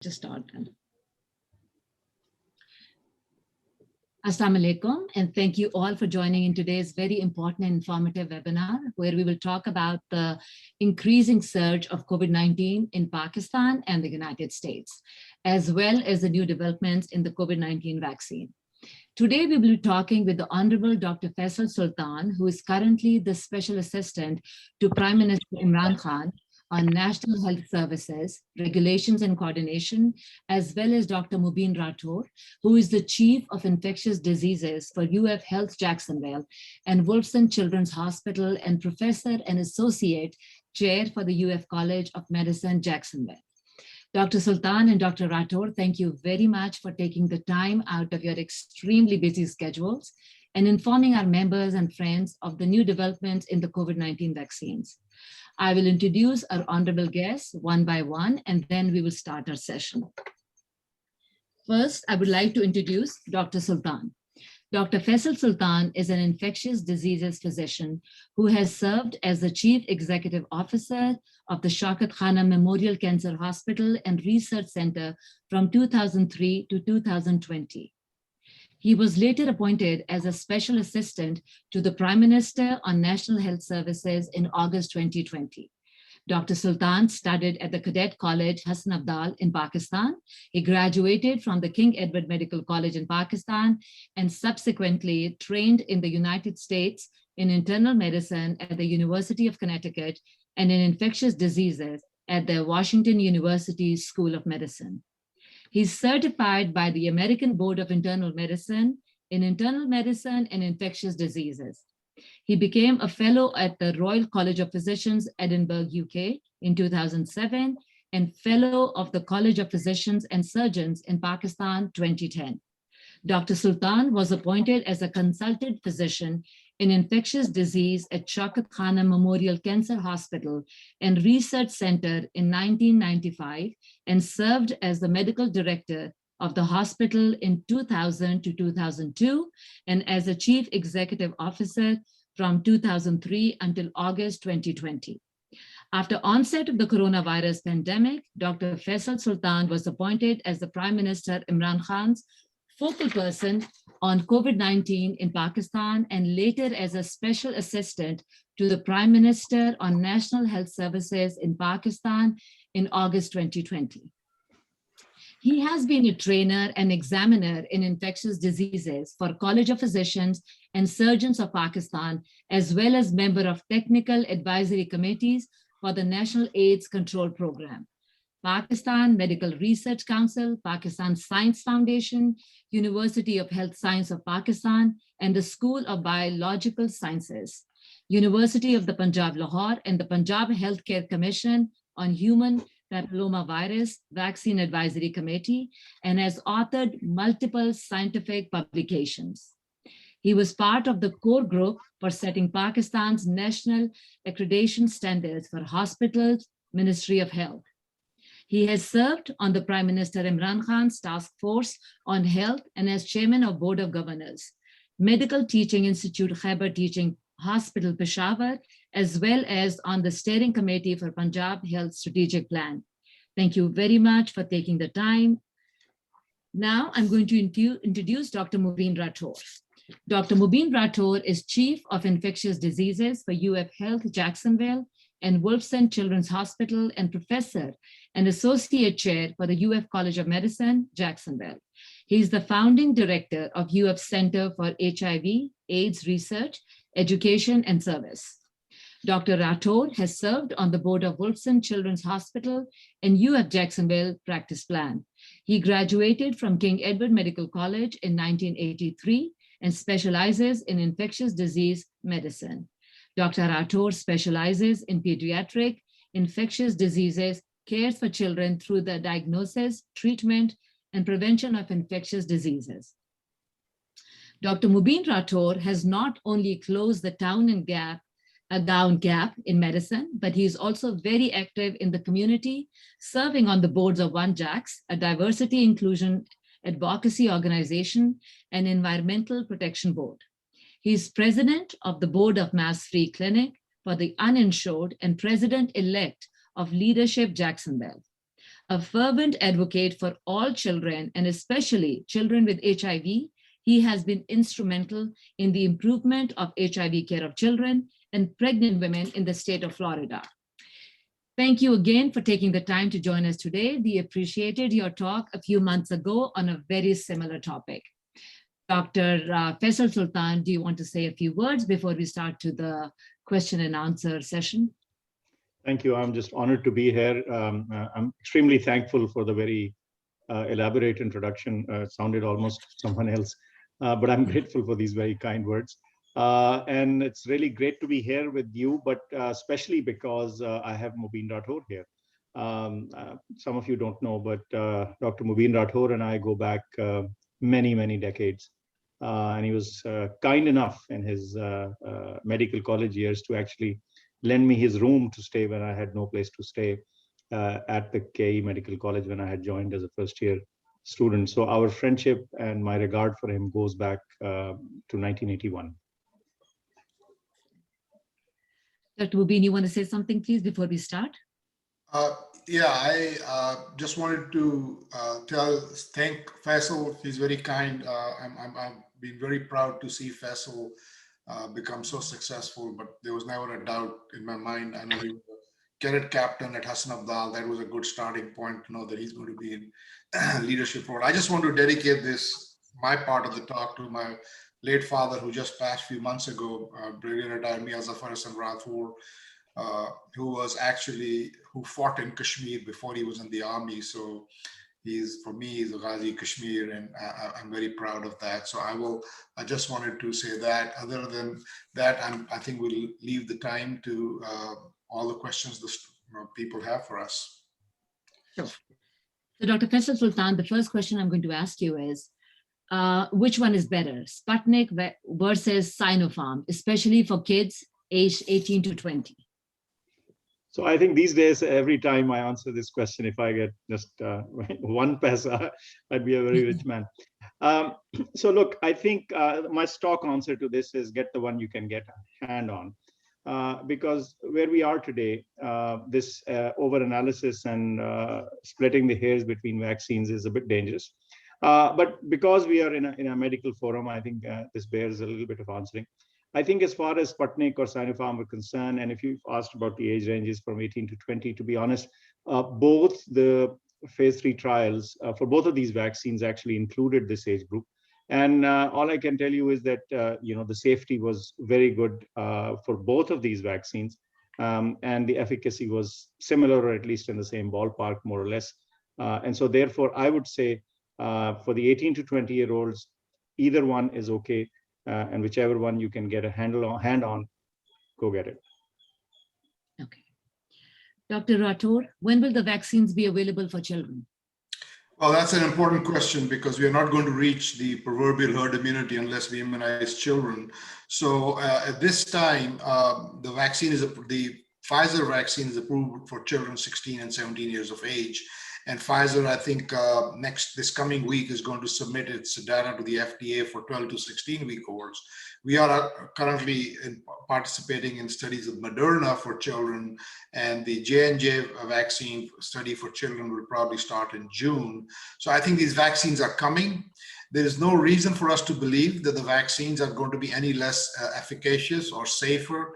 Just start then. Assalamu alaikum, and thank you all for joining in today's very important and informative webinar, where we will talk about the increasing surge of COVID-19 in Pakistan and the United States, as well as the new developments in the COVID-19 vaccine. Today, we will be talking with the Honorable Dr. Faisal Sultan, who is currently the Special Assistant to Prime Minister Imran Khan on National Health Services, Regulations and Coordination, as well as Dr. Mubin Rathore, who is the Chief of Infectious Diseases for UF Health Jacksonville and Wolfson Children's Hospital and Professor and Associate Chair for the UF College of Medicine, Jacksonville. Dr. Sultan and Dr. Rathore, thank you very much for taking the time out of your extremely busy schedules and informing our members and friends of the new developments in the COVID-19 vaccines. I will introduce our honorable guests one by one, and then we will start our session. First, I would like to introduce Dr. Sultan. Dr. Faisal Sultan is an infectious diseases physician who has served as the Chief Executive Officer of the Shaukat Khana Memorial Cancer Hospital and Research Center from 2003 to 2020. He was later appointed as a special assistant to the Prime Minister on National Health Services in August 2020. Dr. Sultan studied at the Cadet College Hassan Abdal in Pakistan. He graduated from the King Edward Medical College in Pakistan and subsequently trained in the United States in internal medicine at the University of Connecticut and in infectious diseases at the Washington University School of Medicine. He's certified by the American Board of Internal Medicine in internal medicine and infectious diseases. He became a fellow at the Royal College of Physicians, Edinburgh, UK in 2007, and fellow of the College of Physicians and Surgeons in Pakistan 2010. Dr. Sultan was appointed as a consultant physician in infectious disease at Shaukat Khana Memorial Cancer Hospital and Research Center in 1995 and served as the medical director of the hospital in 2000 to 2002 and as a chief executive officer from 2003 until August 2020. After onset of the coronavirus pandemic, Dr. Faisal Sultan was appointed as the Prime Minister Imran Khan's focal person on COVID-19 in Pakistan and later as a special assistant to the Prime Minister on National Health Services in Pakistan in August 2020. He has been a trainer and examiner in infectious diseases for College of Physicians and Surgeons of Pakistan, as well as member of technical advisory committees for the National AIDS Control Program, Pakistan Medical Research Council, Pakistan Science Foundation, University of Health Science of Pakistan, and the School of Biological Sciences, University of the Punjab Lahore, and the Punjab Healthcare Commission on Human Papillomavirus Vaccine Advisory Committee, and has authored multiple scientific publications. He was part of the core group for setting Pakistan's national accreditation standards for hospitals, Ministry of Health. He has served on the Prime Minister Imran Khan's task force on health and as chairman of Board of Governors, Medical Teaching Institute Khyber Teaching Hospital Peshawar, as well as on the steering committee for Punjab Health Strategic Plan. Thank you very much for taking the time. Now I'm going to introduce Dr. Mubin Rathore. Dr. Mubin Rathore is Chief of Infectious Diseases for UF Health Jacksonville and Wolfson Children's Hospital and Professor and Associate Chair for the UF College of Medicine, Jacksonville. He is the founding director of UF Center for HIV, AIDS Research, Education and Service. Dr. Rathore has served on the board of Wolfson Children's Hospital and UF Jacksonville Practice Plan. He graduated from King Edward Medical College in 1983 and specializes in infectious disease medicine. Dr. Rathore specializes in pediatric infectious diseases, cares for children through the diagnosis, treatment, and prevention of infectious diseases. Dr. Mubin Rathore has not only closed the town gap in medicine, but he is also very active in the community, serving on the boards of One Jacks, a diversity inclusion advocacy organization and environmental protection board. He is president of the board of Mass Free Clinic for the uninsured and president-elect of Leadership Jacksonville. A fervent advocate for all children, and especially children with HIV, he has been instrumental in the improvement of HIV care of children and pregnant women in the state of Florida. Thank you again for taking the time to join us today. We appreciated your talk a few months ago on a very similar topic. Dr. Faisal Sultan, do you want to say a few words before we start to the question and answer session? Thank you. I'm just honored to be here. I'm extremely thankful for the very elaborate introduction. It sounded almost someone else, but I'm grateful for these very kind words. And it's really great to be here with you, but especially because I have Mubin Rathore here. Some of you don't know, but Dr. Mubin Rathore and I go back many, many decades. And he was kind enough in his medical college years to actually lend me his room to stay when I had no place to stay at the KE Medical College when I had joined as a first-year student. So our friendship and my regard for him goes back to 1981. Dr. Mubin, you want to say something, please, before we start? Yeah, I just wanted to thank Faisal. He's very kind. I'm been very proud to see Faisal become so successful, but there was never a doubt in my mind. I know he was a cadet captain at Hassan Abdal. That was a good starting point to know that he's going to be in leadership role. I just want to dedicate my part of the talk to my late father, who just passed a few months ago, Brigadier Retired Mia Zafar Hassan Rathore, who fought in Kashmir before he was in the army. So for me, he's a Ghazi Kashmir, and I'm very proud of that. So I just wanted to say that. Other than that, I think we'll leave the time to all the questions people have for us. Sure. So Dr. Faisal Sultan, the first question I'm going to ask you is, which one is better, Sputnik versus Sinopharm, especially for kids aged 18 to 20? So I think these days, every time I answer this question, if I get just one paisa, I'd be a very rich man. So look, I think my stock answer to this is get the one you can get a hand on. Because where we are today, this over-analysis and splitting the hairs between vaccines is a bit dangerous. But because we are in a medical forum, I think this bears a little bit of answering. I think as far as Sputnik or Sinopharm are concerned, and if you've asked about the age ranges from 18 to 20, to be honest, both the phase 3 trials for both of these vaccines actually included this age group. And all I can tell you is that, the safety was very good for both of these vaccines. And the efficacy was similar, or at least in the same ballpark, more or less. And so therefore, I would say for the 18 to 20-year-olds, either one is okay. And whichever one you can get a hand on, go get it. Okay. Dr. Rathore, when will the vaccines be available for children? Well, that's an important question, because we are not going to reach the proverbial herd immunity unless we immunize children. So at this time, the Pfizer vaccine is approved for children 16 and 17 years of age. And Pfizer, I think this coming week, is going to submit its data to the FDA for 12 to 16-week-olds. We are currently participating in studies with Moderna for children, and the J&J vaccine study for children will probably start in June. So I think these vaccines are coming. There is no reason for us to believe that the vaccines are going to be any less efficacious or safer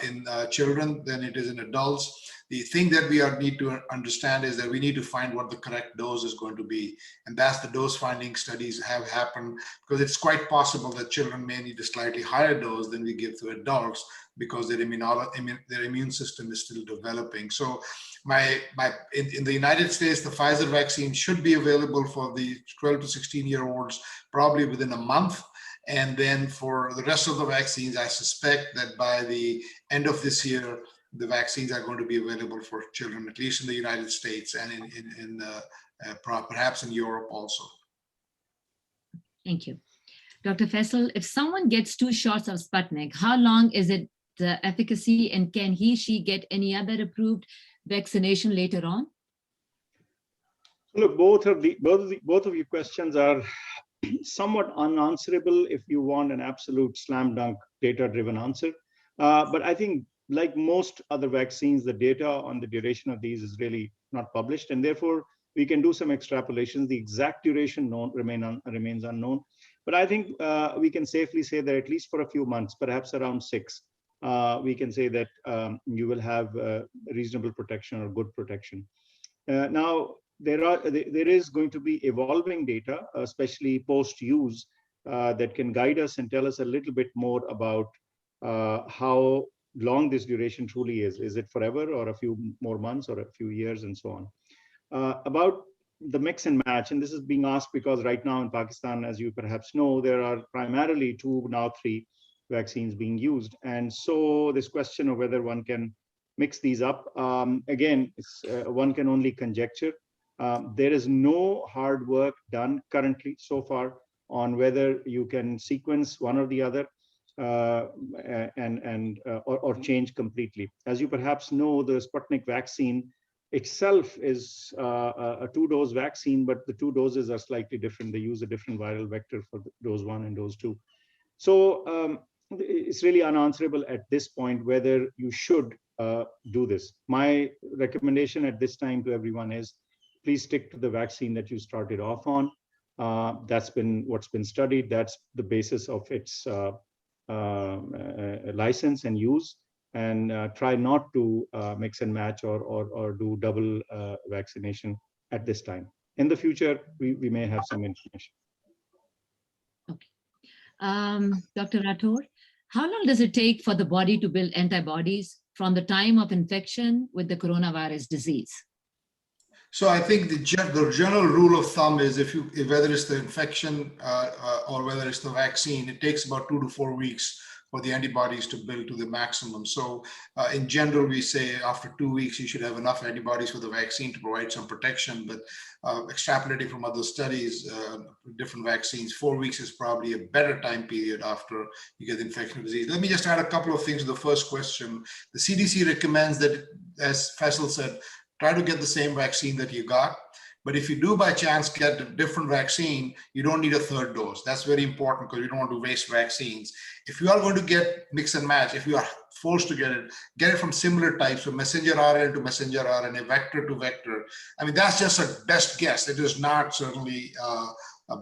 in children than it is in adults. The thing that we need to understand is that we need to find what the correct dose is going to be. And that's the dose finding studies have happened, because it's quite possible that children may need a slightly higher dose than we give to adults, because their immune system is still developing. So in the United States, the Pfizer vaccine should be available for the 12 to 16-year-olds probably within a month. And then for the rest of the vaccines, I suspect that by the end of this year, the vaccines are going to be available for children, at least in the United States, and perhaps in Europe also. Thank you. Dr. Faisal, if someone gets 2 shots of Sputnik, how long is it the efficacy, and can she get any other approved vaccination later on? Look, both of your questions are somewhat unanswerable if you want an absolute slam dunk data-driven answer. But I think, like most other vaccines, the data on the duration of these is really not published, and therefore we can do some extrapolations. The exact duration remains unknown, but I think we can safely say that at least for a few months, perhaps around 6, we can say that you will have reasonable protection or good protection. Now, there is going to be evolving data, especially post-use, that can guide us and tell us a little bit more about how long this duration truly is. Is it forever, or a few more months, or a few years, and so on? About the mix and match, and this is being asked because right now in Pakistan, as you perhaps know, there are primarily 2, now 3 vaccines being used. And so this question of whether one can mix these up, again, one can only conjecture. There is no hard work done currently so far on whether you can sequence one or the other or change completely. As you perhaps know, the Sputnik vaccine itself is a 2-dose vaccine, but the 2 doses are slightly different. They use a different viral vector for dose 1 and dose 2. So it's really unanswerable at this point whether you should do this. My recommendation at this time to everyone is, please stick to the vaccine that you started off on. That's been what's been studied. That's the basis of its license and use. And try not to mix and match or do double vaccination at this time. In the future, we may have some information. Okay. Dr. Rathore, how long does it take for the body to build antibodies from the time of infection with the coronavirus disease? So I think the general rule of thumb is whether it's the infection or whether it's the vaccine, it takes about 2 to 4 weeks for the antibodies to build to the maximum. So in general, we say after 2 weeks, you should have enough antibodies for the vaccine to provide some protection. But extrapolating from other studies, different vaccines, 4 weeks is probably a better time period after you get the infectious disease. Let me just add a couple of things to the first question. The CDC recommends that, as Faisal said, try to get the same vaccine that you got. But if you do by chance get a different vaccine, you don't need a 3rd dose. That's very important because you don't want to waste vaccines. If you are going to get mix and match, if you are forced to get it from similar types, from messenger RNA to messenger RNA, vector to vector. I mean, that's just a best guess. It is not certainly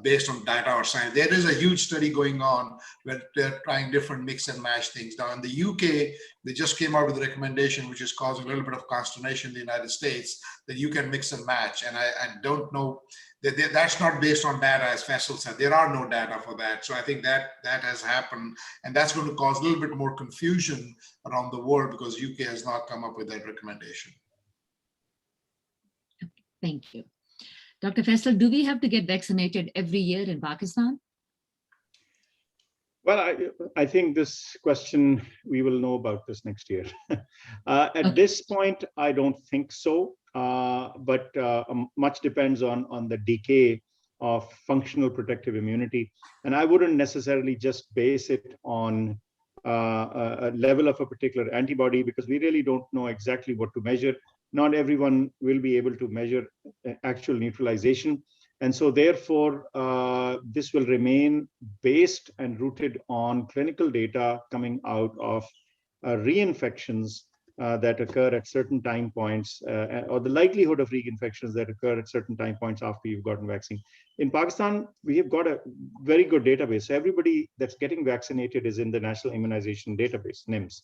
based on data or science. There is a huge study going on where they're trying different mix and match things. Now in the UK, they just came out with a recommendation, which is causing a little bit of consternation in the United States, that you can mix and match. And I don't know, that's not based on data, as Faisal said. There are no data for that. So I think that has happened, and that's going to cause a little bit more confusion around the world because UK has not come up with that recommendation. Thank you. Dr. Faisal, do we have to get vaccinated every year in Pakistan? Well, I think this question, we will know about this next year. At this point, I don't think so, but much depends on the decay of functional protective immunity. And I wouldn't necessarily just base it on a level of a particular antibody, because we really don't know exactly what to measure. Not everyone will be able to measure actual neutralization. And so therefore, this will remain based and rooted on clinical data coming out of reinfections that occur at certain time points, or the likelihood of reinfections that occur at certain time points after you've gotten vaccine. In Pakistan, we have got a very good database. So everybody that's getting vaccinated is in the National Immunization Database, NIMS.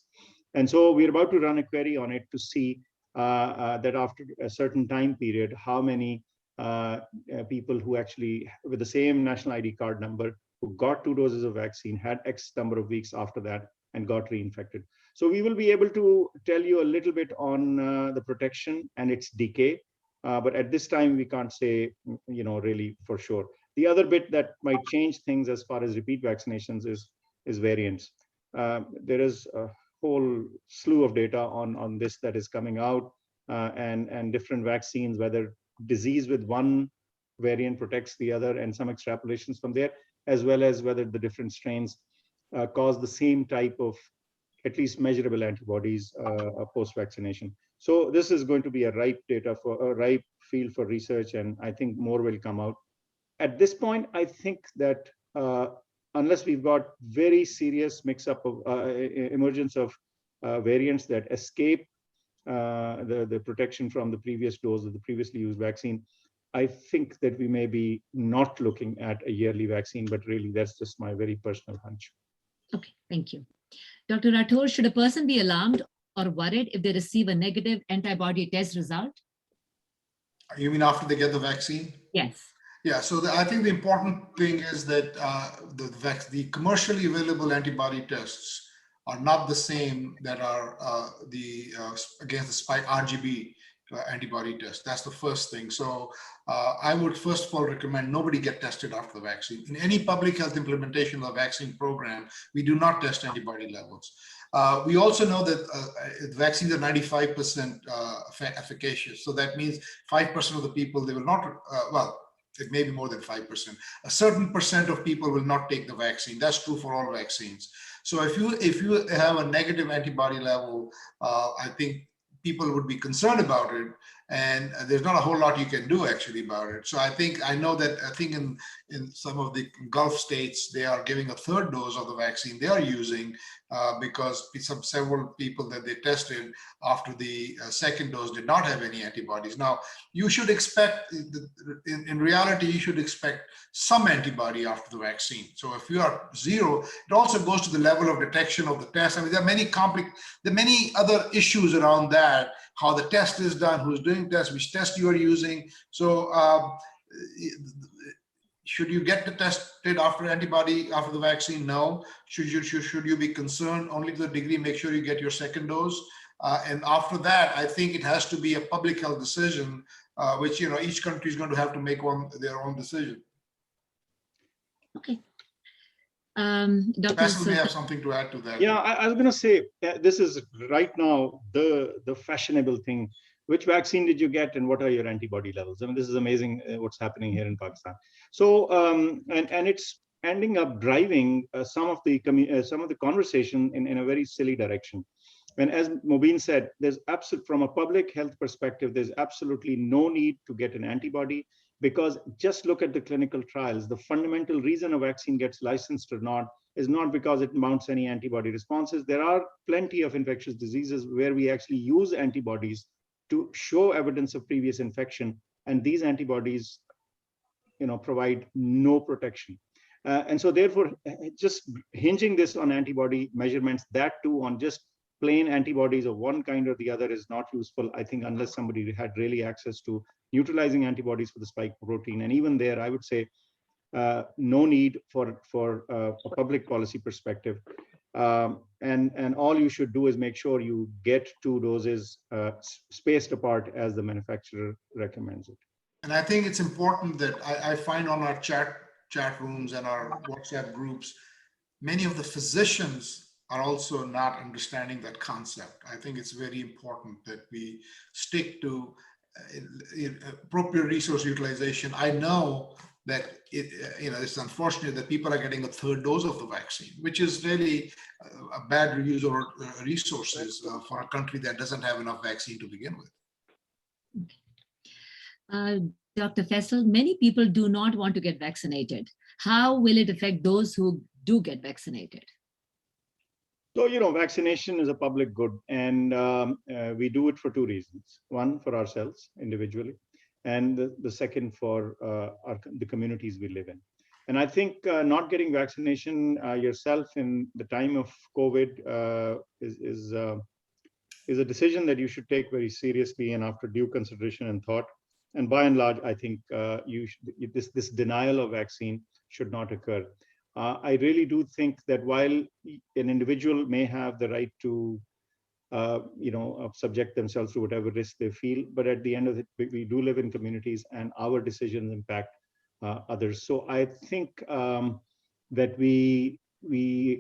And so we're about to run a query on it to see that after a certain time period, how many people who actually, with the same national ID card number, who got 2 doses of vaccine, had X number of weeks after that and got reinfected. So we will be able to tell you a little bit on the protection and its decay, but at this time we can't say, really for sure. The other bit that might change things as far as repeat vaccinations is variants. There is a whole slew of data on this that is coming out, and different vaccines, whether disease with one variant protects the other, and some extrapolations from there, as well as whether the different strains cause the same type of at least measurable antibodies post-vaccination. So this is going to be a ripe field for research, and I think more will come out. At this point, I think that unless we've got very serious mix-up of emergence of variants that escape the protection from the previous dose of the previously used vaccine, I think that we may be not looking at a yearly vaccine, but really that's just my very personal hunch. Okay, thank you. Dr. Rathore, should a person be alarmed or worried if they receive a negative antibody test result? You mean after they get the vaccine? Yes. Yeah, so I think the important thing is that the commercially available antibody tests are not the same that are against the spike RGB antibody test. That's the first thing. So I would first of all recommend nobody get tested after the vaccine. In any public health implementation of the vaccine program, we do not test antibody levels. We also know that vaccines are 95% efficacious. So that means 5% of the people, they will not, well, it may be more than 5%. A certain percent of people will not take the vaccine. That's true for all vaccines. So if you have a negative antibody level, I think people would be concerned about it, and there's not a whole lot you can do actually about it. So I think in some of the Gulf states, they are giving a third dose of the vaccine they are using because several people that they tested after the second dose did not have any antibodies. Now, you should expect, in reality, you should expect some antibody after the vaccine. So if you are zero, it also goes to the level of detection of the test. I mean, there are many other issues around that, how the test is done, who's doing tests, which test you are using. So should you get tested after the vaccine? No. Should you be concerned? Only to the degree, make sure you get your second dose. And after that, I think it has to be a public health decision, which each country is going to have to make their own decision. Okay. Dr. Faisal may have something to add to that. Yeah, I was going to say, this is right now the fashionable thing. Which vaccine did you get, and what are your antibody levels? I mean, this is amazing what's happening here in Pakistan. So, and it's ending up driving some of the conversation in a very silly direction. And as Mobeen said, from a public health perspective, there's absolutely no need to get an antibody, because just look at the clinical trials. The fundamental reason a vaccine gets licensed or not is not because it mounts any antibody responses. There are plenty of infectious diseases where we actually use antibodies to show evidence of previous infection, and these antibodies, provide no protection. And so therefore, just hinging this on antibody measurements, that too on just plain antibodies of one kind or the other, is not useful, I think, unless somebody had really access to neutralizing antibodies for the spike protein. And even there, I would say no need for a public policy perspective. And all you should do is make sure you get 2 doses spaced apart as the manufacturer recommends it. And I think it's important that I find on our chat rooms and our WhatsApp groups, many of the physicians are also not understanding that concept. I think it's very important that we stick to appropriate resource utilization. I know that it's unfortunate that people are getting a third dose of the vaccine, which is really a bad use of resources for a country that doesn't have enough vaccine to begin with. Dr. Faisal, many people do not want to get vaccinated. How will it affect those who do get vaccinated? So, vaccination is a public good, and we do it for 2 reasons. One, for ourselves individually, and the second for the communities we live in. And I think not getting vaccination yourself in the time of COVID is a decision that you should take very seriously and after due consideration and thought. And by and large, I think this denial of vaccine should not occur. I really do think that while an individual may have the right to, subject themselves to whatever risk they feel, but at the end of it, we do live in communities, and our decisions impact others. So I think that we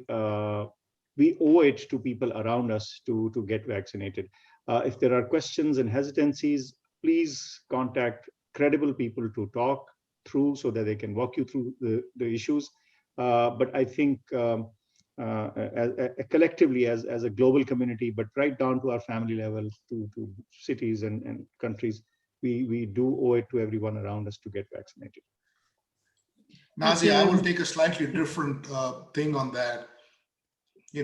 owe it to people around us to get vaccinated. If there are questions and hesitancies, please contact credible people to talk through so that they can walk you through the issues. But I think collectively as a global community, but right down to our family level, to cities and countries, we do owe it to everyone around us to get vaccinated. Nazia, I will take a slightly different thing on that. I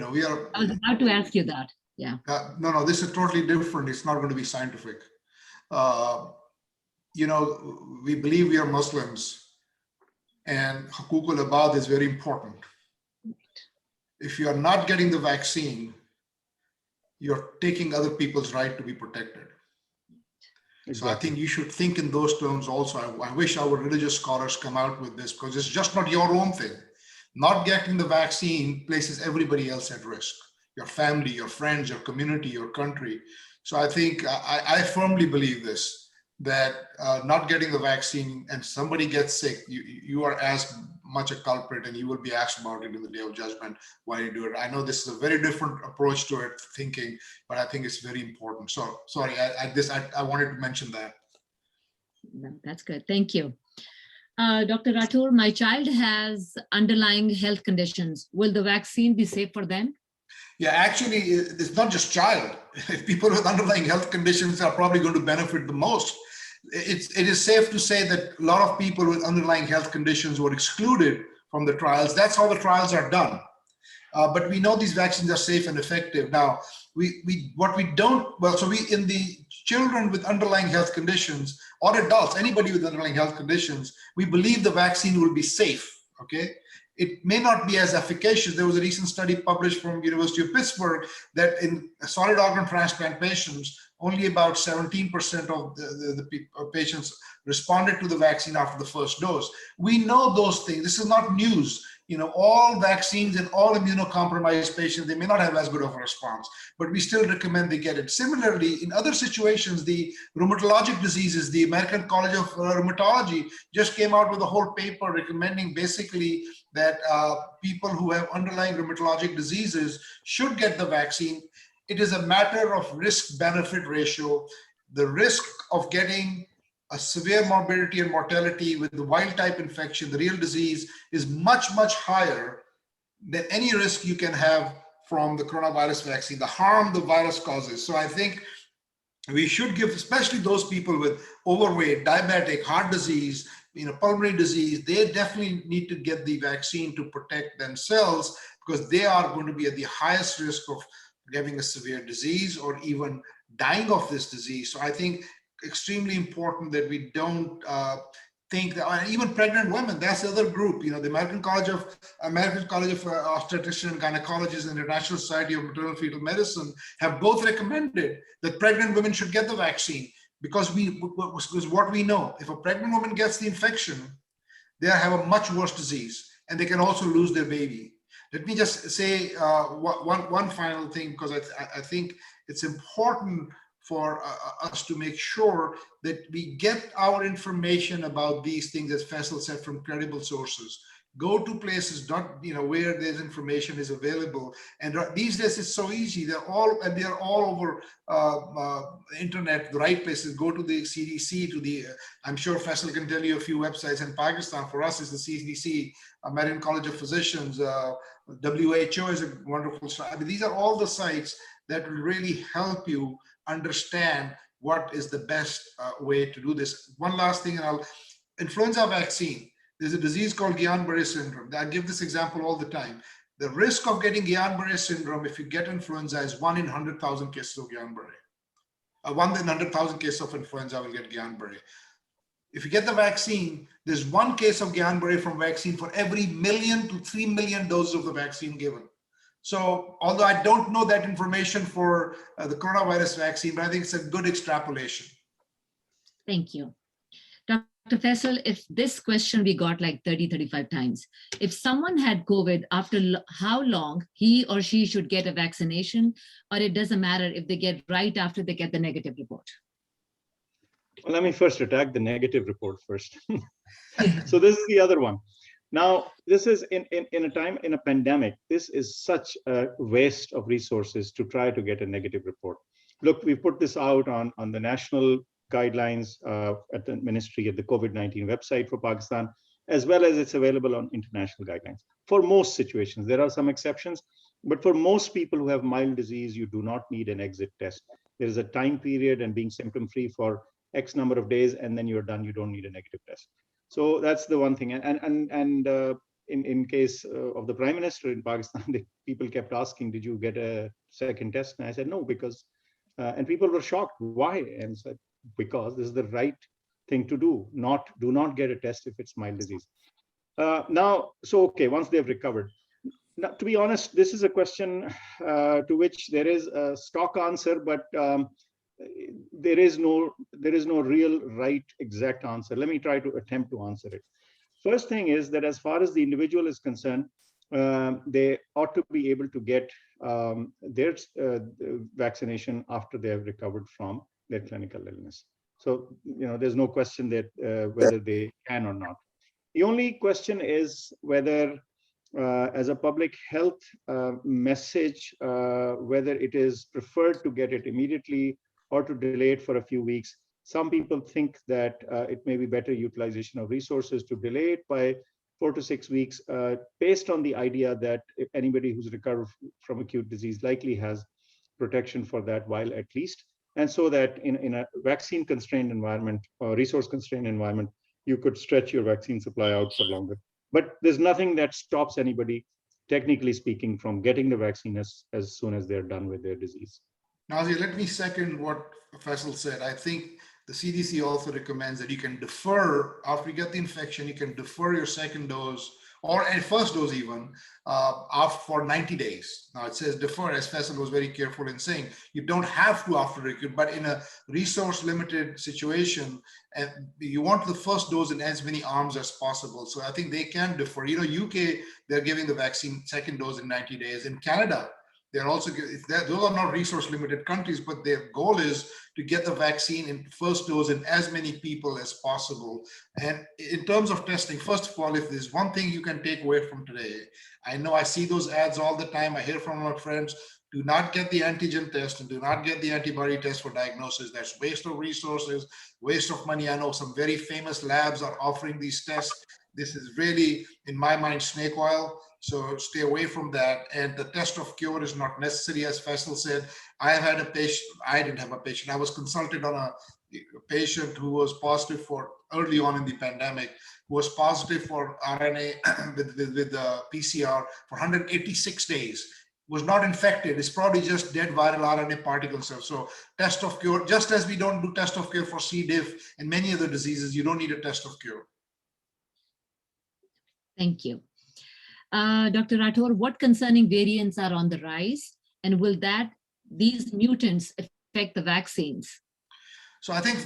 was about to ask you that. Yeah. No, this is totally different. It's not going to be scientific. We believe we are Muslims, and hukuk al-ibad is very important. If you are not getting the vaccine, you're taking other people's right to be protected. Exactly. So I think you should think in those terms also. I wish our religious scholars come out with this, because it's just not your own thing. Not getting the vaccine places everybody else at risk. Your family, your friends, your community, your country. So I think I firmly believe this, that not getting the vaccine and somebody gets sick, you are as much a culprit, and you will be asked about it in the day of judgment why you do it. I know this is a very different approach to it, thinking, but I think it's very important. So sorry, I wanted to mention that. No, that's good. Thank you. Dr. Rathore, my child has underlying health conditions. Will the vaccine be safe for them? Yeah, actually, it's not just child. People with underlying health conditions are probably going to benefit the most. It is safe to say that a lot of people with underlying health conditions were excluded from the trials. That's how the trials are done. But we know these vaccines are safe and effective. Now, in the children with underlying health conditions, or adults, anybody with underlying health conditions, we believe the vaccine will be safe, okay? It may not be as efficacious. There was a recent study published from University of Pittsburgh that in solid organ transplant patients, only about 17% of the patients responded to the vaccine after the first dose. We know those things. This is not news. All vaccines and all immunocompromised patients, they may not have as good of a response, but we still recommend they get it. Similarly, in other situations, the rheumatologic diseases, the American College of Rheumatology just came out with a whole paper recommending basically that people who have underlying rheumatologic diseases should get the vaccine. It is a matter of risk-benefit ratio. The risk of getting a severe morbidity and mortality with the wild type infection, the real disease, is much, much higher than any risk you can have from the coronavirus vaccine, the harm the virus causes. So I think we should give, especially those people with overweight, diabetic, heart disease, pulmonary disease, they definitely need to get the vaccine to protect themselves, because they are going to be at the highest risk of having a severe disease or even dying of this disease. So I think extremely important that we don't think that, even pregnant women, that's the other group. The American College of Obstetricians and Gynecologists and the International Society of Maternal Fetal Medicine have both recommended that pregnant women should get the vaccine, because what we know, if a pregnant woman gets the infection, they have a much worse disease, and they can also lose their baby. Let me just say one final thing, because I think it's important for us to make sure that we get our information about these things, as Faisal said, from credible sources. Go to places where this information is available. And these days it's so easy. They're all over the internet, the right places. Go to the CDC, I'm sure Faisal can tell you a few websites in Pakistan. For us, it's the CDC, American College of Physicians, WHO is a wonderful site. These are all the sites that will really help you understand what is the best way to do this. One last thing, influenza vaccine. There's a disease called Guillain-Barré syndrome. I give this example all the time. The risk of getting Guillain-Barré syndrome if you get influenza is 1 in 100,000 cases of Guillain-Barré. 1 in 100,000 cases of influenza will get Guillain-Barré. If you get the vaccine, there's 1 case of Guillain-Barré from vaccine for every 1 million to 3 million doses of the vaccine given. So although I don't know that information for the coronavirus vaccine, but I think it's a good extrapolation. Thank you. Dr. Faisal, if this question we got like 30, 35 times, if someone had COVID, after how long he or she should get a vaccination, or it doesn't matter if they get right after they get the negative report? Well, let me first attack the negative report first. So this is the other one. Now, this is in a pandemic, this is such a waste of resources to try to get a negative report. Look, we put this out on the national guidelines at the ministry, at the COVID-19 website for Pakistan, as well as it's available on international guidelines. For most situations, there are some exceptions, but for most people who have mild disease, you do not need an exit test. There is a time period and being symptom-free for X number of days, and then you're done. You don't need a negative test. So that's the one thing. And in case of the Prime Minister in Pakistan, people kept asking, did you get a second test? And I said, no, because, and people were shocked. Why? And said, because this is the right thing to do. Do not get a test if it's mild disease. Okay, once they've recovered. Now, to be honest, this is a question to which there is a stock answer, but there is no real right exact answer. Let me try to attempt to answer it. First thing is that as far as the individual is concerned, they ought to be able to get their vaccination after they have recovered from their clinical illness. So, there's no question that whether they can or not. The only question is whether, as a public health message, whether it is preferred to get it immediately or to delay it for a few weeks. Some people think that it may be better utilization of resources to delay it by 4 to 6 weeks, based on the idea that anybody who's recovered from acute disease likely has protection for that while at least. And so that in a vaccine constrained environment or resource constrained environment, you could stretch your vaccine supply out for longer. But there's nothing that stops anybody, technically speaking, from getting the vaccine as soon as they're done with their disease. Nazir, let me second what Faisal said. I think the CDC also recommends that you can defer, after you get the infection, you can defer your second dose or a first dose even for 90 days. Now it says defer, as Faisal was very careful in saying, you don't have to after recruit, but in a resource limited situation, you want the first dose in as many arms as possible. So I think they can defer. UK, they're giving the vaccine second dose in 90 days. In Canada, they're also, those are not resource limited countries, but their goal is to get the vaccine in first dose in as many people as possible. And in terms of testing, first of all, if there's one thing you can take away from today, I know I see those ads all the time. I hear from my friends, do not get the antigen test and do not get the antibody test for diagnosis. That's waste of resources, waste of money. I know some very famous labs are offering these tests. This is really, in my mind, snake oil. So stay away from that. And the test of cure is not necessary, as Faisal said. I have had a patient, I didn't have a patient. I was consulted on a patient who was positive for early on in the pandemic, who was positive for RNA with PCR for 186 days. Was not infected. It's probably just dead viral RNA particles. So test of cure, just as we don't do test of cure for C. diff and many other diseases, you don't need a test of cure. Thank you. Dr. Rathore, what concerning variants are on the rise, and will these mutants affect the vaccines? So I think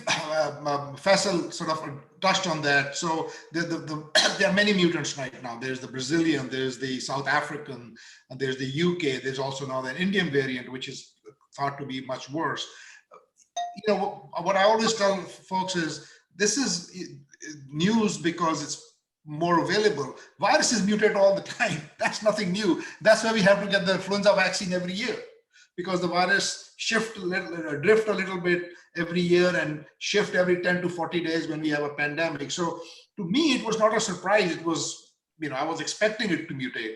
Faisal sort of touched on that. So there are many mutants right now. There's the Brazilian, there's the South African, and there's the UK. There's also now the Indian variant, which is thought to be much worse. What I always tell folks is this is news because it's more available. Viruses mutate all the time. That's nothing new. That's why we have to get the influenza vaccine every year, because the virus drift a little bit every year and shift every 10 to 40 days when we have a pandemic. So to me, it was not a surprise. It was, I was expecting it to mutate.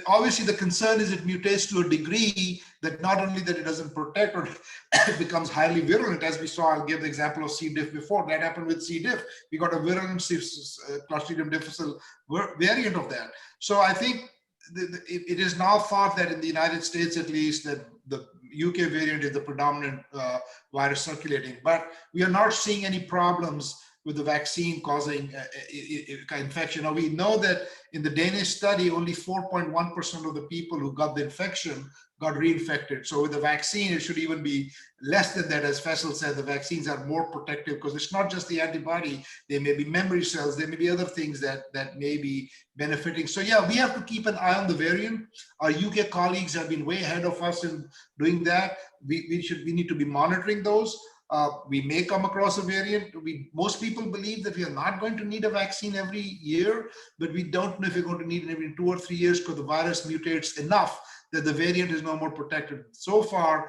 Obviously, the concern is it mutates to a degree that not only that it doesn't protect, or it becomes highly virulent, as we saw. I'll give the example of C. diff before. That happened with C. diff. We got a virulent Clostridium difficile variant of that. So I think it is now thought that in the United States, at least, that the UK variant is the predominant virus circulating, but we are not seeing any problems with the vaccine causing infection. Now, we know that in the Danish study, only 4.1% of the people who got the infection got reinfected. So with the vaccine, it should even be less than that. As Faisal said, the vaccines are more protective because it's not just the antibody. There may be memory cells. There may be other things that may be benefiting. So yeah, we have to keep an eye on the variant. Our UK colleagues have been way ahead of us in doing that. We need to be monitoring those. We may come across a variant. Most people believe that we are not going to need a vaccine every year, but we don't know if we're going to need it every 2 or 3 years because the virus mutates enough that the variant is no more protected. So far,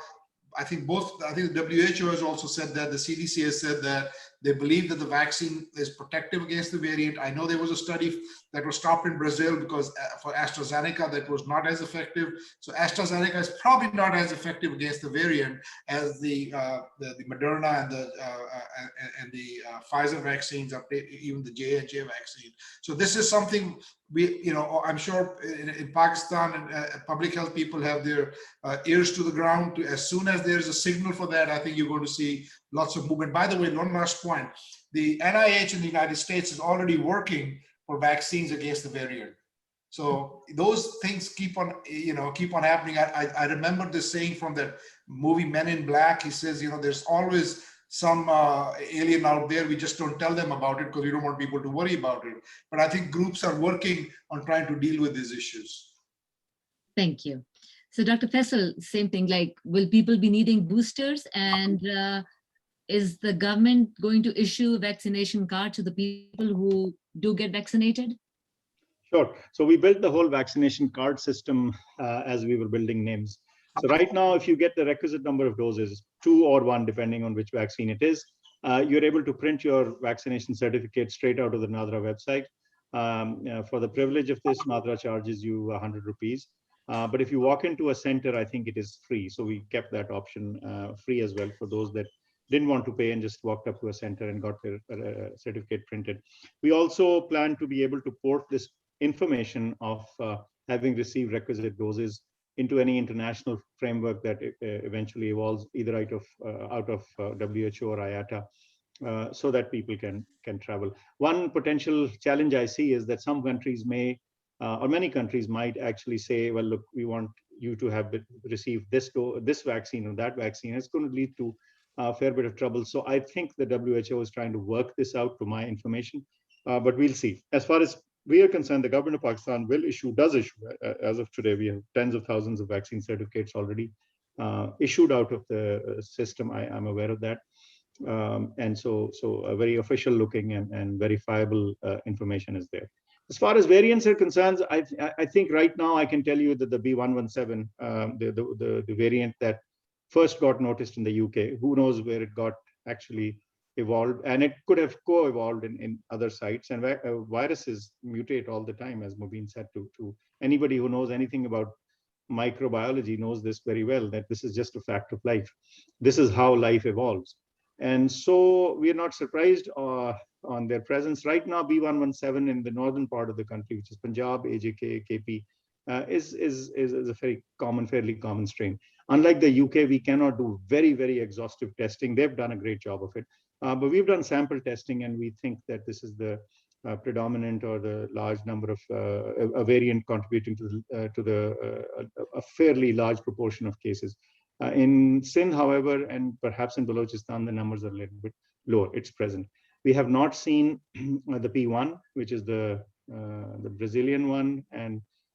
I think the WHO has also said that, the CDC has said that They believe that the vaccine is protective against the variant. I know there was a study that was stopped in Brazil because for AstraZeneca that was not as effective. So AstraZeneca is probably not as effective against the variant as the Moderna and the Pfizer vaccines, even the J&J vaccine. So this is something I'm sure in Pakistan and public health people have their ears to the ground. As soon as there's a signal for that, I think you're going to see lots of movement. By the way, one last point: the NIH in the United States is already working for vaccines against the variant. So those things keep on happening. I remember this saying from that movie Men in Black. He says, there's always some alien out there. We just don't tell them about it because we don't want people to worry about it. But I think groups are working on trying to deal with these issues. Thank you. So Dr. Faisal, same thing, like, will people be needing boosters? And is the government going to issue a vaccination card to the people who do get vaccinated? Sure. So we built the whole vaccination card system as we were building names. So right now, if you get the requisite number of doses, 2 or 1, depending on which vaccine it is, you're able to print your vaccination certificate straight out of the NADRA website. For the privilege of this, NADRA charges you 100 rupees. But if you walk into a center, I think it is free. So we kept that option free as well for those that didn't want to pay and just walked up to a center and got their certificate printed. We also plan to be able to port this information of having received requisite doses into any international framework that eventually evolves either out of WHO or IATA, so that people can travel. One potential challenge I see is that some countries may, or many countries might actually say, well, look, we want you to have received this vaccine or that vaccine. It's going to lead to a fair bit of trouble. So I think the WHO is trying to work this out, to my information, but we'll see. As far as we are concerned, the government of Pakistan does issue, as of today, we have tens of thousands of vaccine certificates already issued out of the system. I'm aware of that. And so a very official looking and verifiable information is there. As far as variants are concerned, I think right now I can tell you that the B117, the variant that first got noticed in the UK, who knows where it got actually evolved, and it could have co-evolved in other sites. And viruses mutate all the time, as Mubin said. To anybody who knows anything about microbiology knows this very well, that this is just a fact of life. This is how life evolves. And so we are not surprised on their presence. Right now, B117 in the northern part of the country, which is Punjab, AJK, KP, is a fairly common strain. Unlike the UK, we cannot do very, very exhaustive testing. They've done a great job of it. But we've done sample testing, and we think that this is the predominant or the large number of a variant contributing to a fairly large proportion of cases. In Sindh, however, and perhaps in Balochistan, the numbers are a little bit lower. It's present. We have not seen the P1, which is the Brazilian one,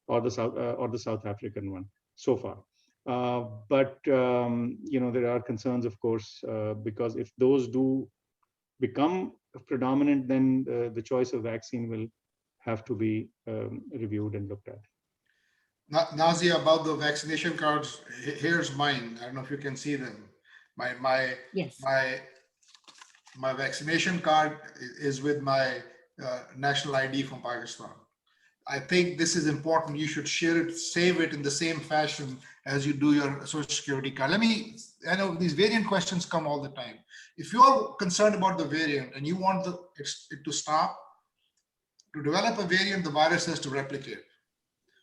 or the South African one so far. But there are concerns, of course, because if those do become predominant, then the choice of vaccine will have to be reviewed and looked at. Nazia, about the vaccination cards, here's mine. I don't know if you can see them. Yes. My vaccination card is with my national ID from Pakistan. I think this is important. You should share it, save it in the same fashion as you do your social security card. I know these variant questions come all the time. If you're concerned about the variant and you want it to stop, to develop a variant, the virus has to replicate.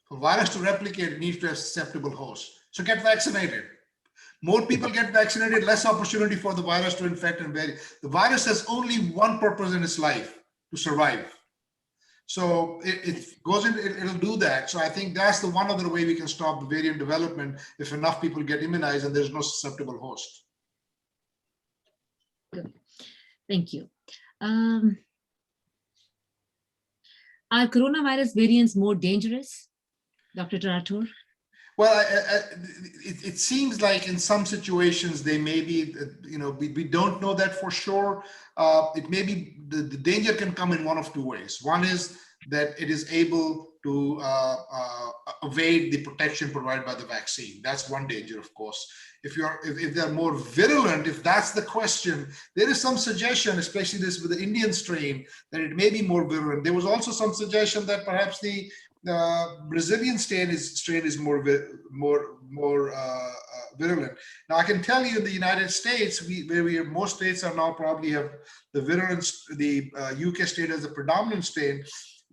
For virus to replicate, it needs to have susceptible hosts. So get vaccinated. More people get vaccinated, less opportunity for the virus to infect and vary. The virus has only one purpose in its life: to survive. So it goes in, it'll do that. So I think that's the one other way we can stop the variant development, if enough people get immunized and there's no susceptible host. Good. Thank you. Are coronavirus variants more dangerous, Dr. Rathore? Well, it seems like in some situations they may be, we don't know that for sure. It may be, the danger can come in one of two ways. One is that it is able to evade the protection provided by the vaccine. That's one danger, of course. if they're more virulent, if that's the question, there is some suggestion, especially this with the Indian strain, that it may be more virulent. There was also some suggestion that perhaps the Brazilian strain is more virulent. Now I can tell you in the United States, most states are now probably have the virulence, the UK state as the predominant strain.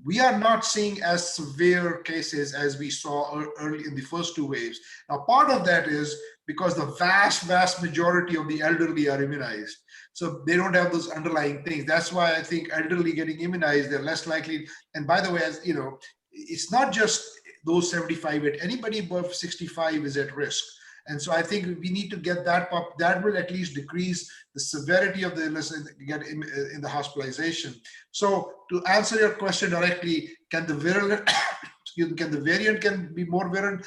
We are not seeing as severe cases as we saw early in the first two waves. Now, part of that is because the vast majority of the elderly are immunized. So they don't have those underlying things. That's why I think elderly getting immunized, they're less likely. And by the way, as you know, it's not just those 75, but anybody above 65 is at risk. And so I think we need to get that up. That will at least decrease the severity of the illness and get in the hospitalization. So to answer your question directly, can the variant be more virulent?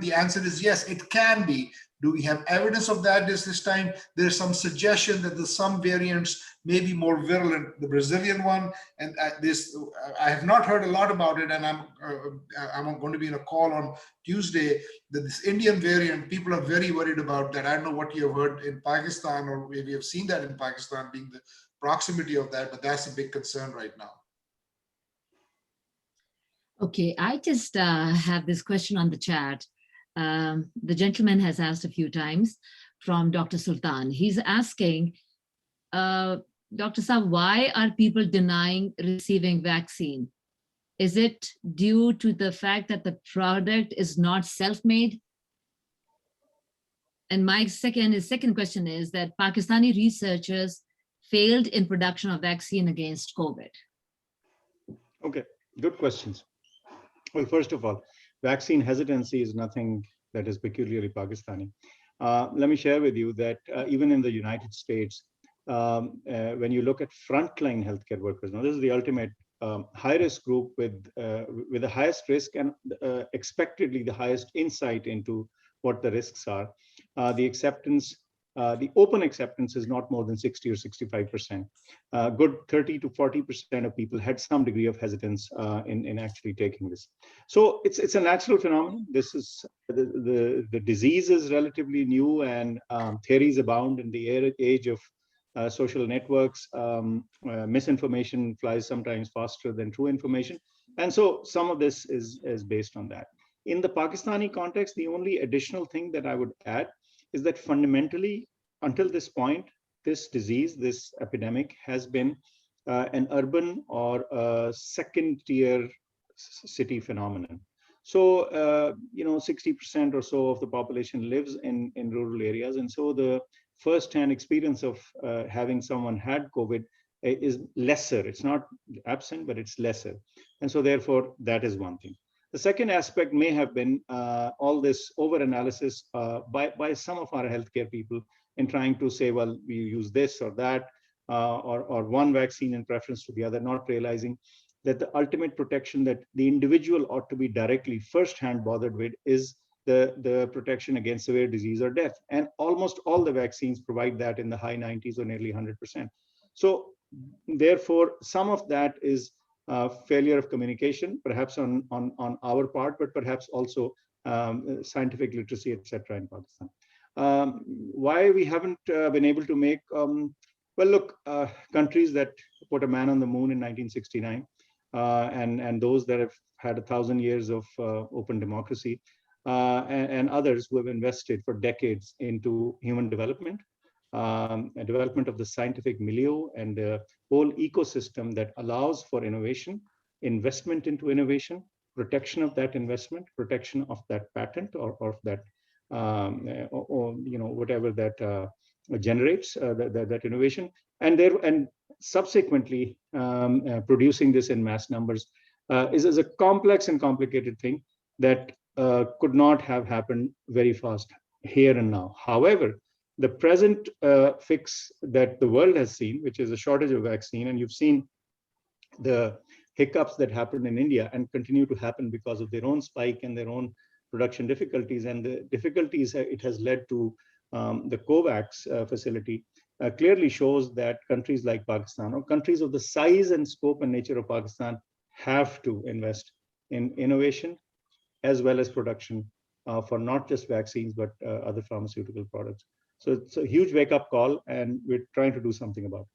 The answer is yes, it can be. Do we have evidence of that this time? There's some suggestion that some variants may be more virulent. The Brazilian one, and I have not heard a lot about it, and I'm going to be in a call on Tuesday. That this Indian variant, people are very worried about that. I don't know what you have heard in Pakistan, or maybe have seen that in Pakistan, being the proximity of that, but that's a big concern right now. Okay, I just have this question on the chat. The gentleman has asked a few times from Dr. Sultan. He's asking, Dr. Saab, why are people denying receiving vaccine? Is it due to the fact that the product is not self-made? And my second question is that Pakistani researchers failed in production of vaccine against COVID. Okay, good questions. Well, first of all, vaccine hesitancy is nothing that is peculiarly Pakistani. Let me share with you that even in the United States, when you look at frontline healthcare workers, now this is the ultimate high-risk group with the highest risk and expectedly the highest insight into what the risks are. The open acceptance is not more than 60 or 65%. Good 30 to 40% of people had some degree of hesitance in actually taking this. So it's a natural phenomenon. This is the disease is relatively new, and theories abound in the age of social networks. Misinformation flies sometimes faster than true information. And so some of this is based on that. In the Pakistani context, the only additional thing that I would add is that fundamentally, until this point, this disease, this epidemic has been an urban or a second-tier city phenomenon. So, 60% or so of the population lives in rural areas. And so the first-hand experience of having someone had COVID is lesser. It's not absent, but it's lesser. And so therefore, that is one thing. The second aspect may have been all this over-analysis by some of our healthcare people in trying to say, well, we use this or that, or one vaccine in preference to the other, not realizing that the ultimate protection that the individual ought to be directly first-hand bothered with is the protection against severe disease or death. And almost all the vaccines provide that in the high 90s or nearly 100%. So therefore, some of that is failure of communication, perhaps on our part, but perhaps also scientific literacy, etc. in Pakistan. Why we haven't been able to make, well, look, countries that put a man on the moon in 1969, and those that have had 1,000 years of open democracy, and others who have invested for decades into human development, and development of the scientific milieu and the whole ecosystem that allows for innovation, investment into innovation, protection of that investment, protection of that patent or that, whatever that generates that innovation, and subsequently producing this in mass numbers is a complex and complicated thing that could not have happened very fast here and now. However, the present fix that the world has seen, which is a shortage of vaccine, and you've seen the hiccups that happened in India and continue to happen because of their own spike and their own production difficulties, and the difficulties it has led to the COVAX facility, clearly shows that countries like Pakistan, or countries of the size and scope and nature of Pakistan, have to invest in innovation as well as production for not just vaccines, but other pharmaceutical products. So it's a huge wake-up call, and we're trying to do something about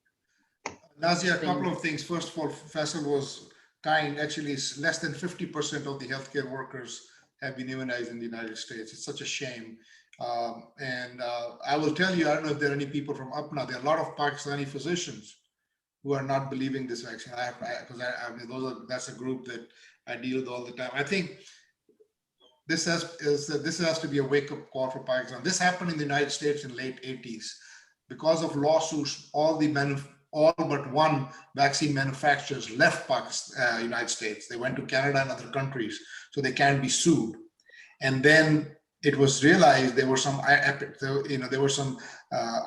it. Nazia, a couple of things. First of all, Faisal was kind. Actually, it's less than 50% of the healthcare workers have been immunized in the United States. It's such a shame. I will tell you, I don't know if there are any people from Apna. There are a lot of Pakistani physicians who are not believing this vaccine. That's a group that I deal with all the time. I think this has to be a wake-up call for Pakistan. This happened in the United States in late 80s. Because of lawsuits, all but one vaccine manufacturers left Pakistan, United States. They went to Canada and other countries, so they can't be sued. And then it was realized there were some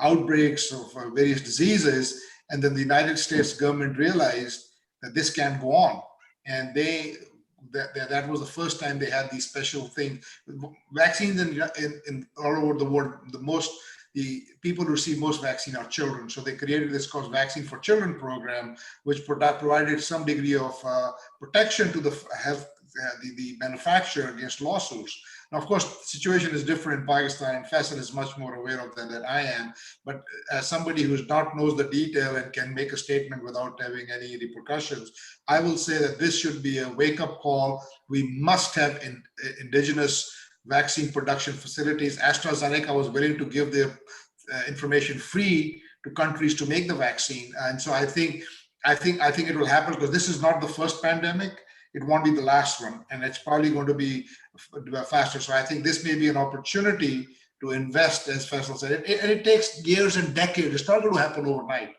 outbreaks of various diseases, and then the United States government realized that this can't go on, and that was the first time they had these special things. Vaccines in all over the world, the people who receive most vaccine are children. So they created this called Vaccine for Children program, which provided some degree of protection to the manufacturer against lawsuits. Now, of course, the situation is different in Pakistan, and Faisal is much more aware of that than I am. But as somebody who knows the detail and can make a statement without having any repercussions, I will say that this should be a wake-up call. We must have indigenous vaccine production facilities. AstraZeneca was willing to give their information free to countries to make the vaccine, and so I think it will happen, because this is not the first pandemic. It won't be the last one, and it's probably going to be faster. So I think this may be an opportunity to invest, as Faisal said. It takes years and decades. It's not going to happen overnight.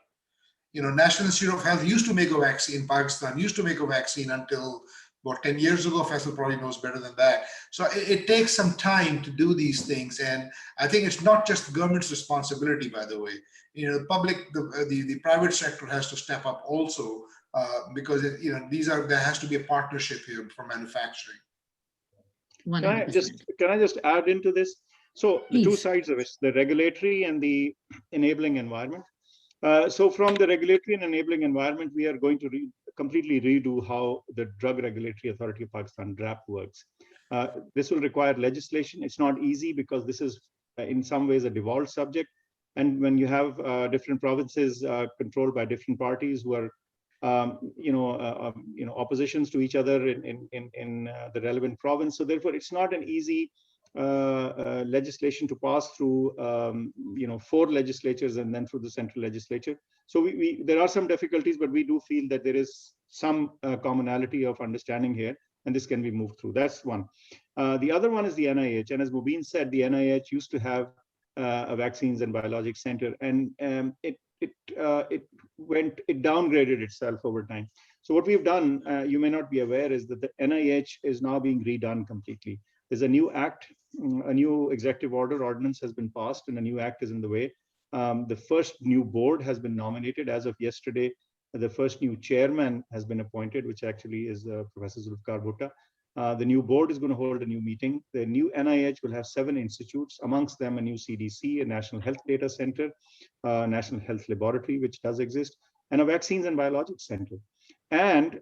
National Institute of Health used to make a vaccine. Pakistan used to make a vaccine until about 10 years ago. Faisal probably knows better than that. So it takes some time to do these things. And I think it's not just the government's responsibility, by the way. The private sector has to step up also, because there has to be a partnership here for manufacturing. Can I just add into this? So the two sides of it, the regulatory and the enabling environment. So from the regulatory and enabling environment, we are going to completely redo how the Drug Regulatory Authority of Pakistan, DRAP, works. This will require legislation. It's not easy, because this is in some ways a devolved subject. And when you have different provinces controlled by different parties who are oppositions to each other in the relevant province. So therefore, it's not an easy legislation to pass through, 4 legislatures and then through the central legislature. So there are some difficulties, but we do feel that there is some commonality of understanding here, and this can be moved through. That's one. The other one is the NIH, and as Mubin said, the NIH used to have a vaccines and biologics center, and it downgraded itself over time. So what we've done, you may not be aware, is that the NIH is now being redone completely. There's a new act, a new executive ordinance has been passed, and a new act is in the way. The first new board has been nominated as of yesterday. The first new chairman has been appointed, which actually is Professor Zulfikar Bhutta. The new board is going to hold a new meeting. The new NIH will have 7 institutes, amongst them a new CDC, a National Health Data Center, National Health Laboratory, which does exist, and a Vaccines and Biologics Center. And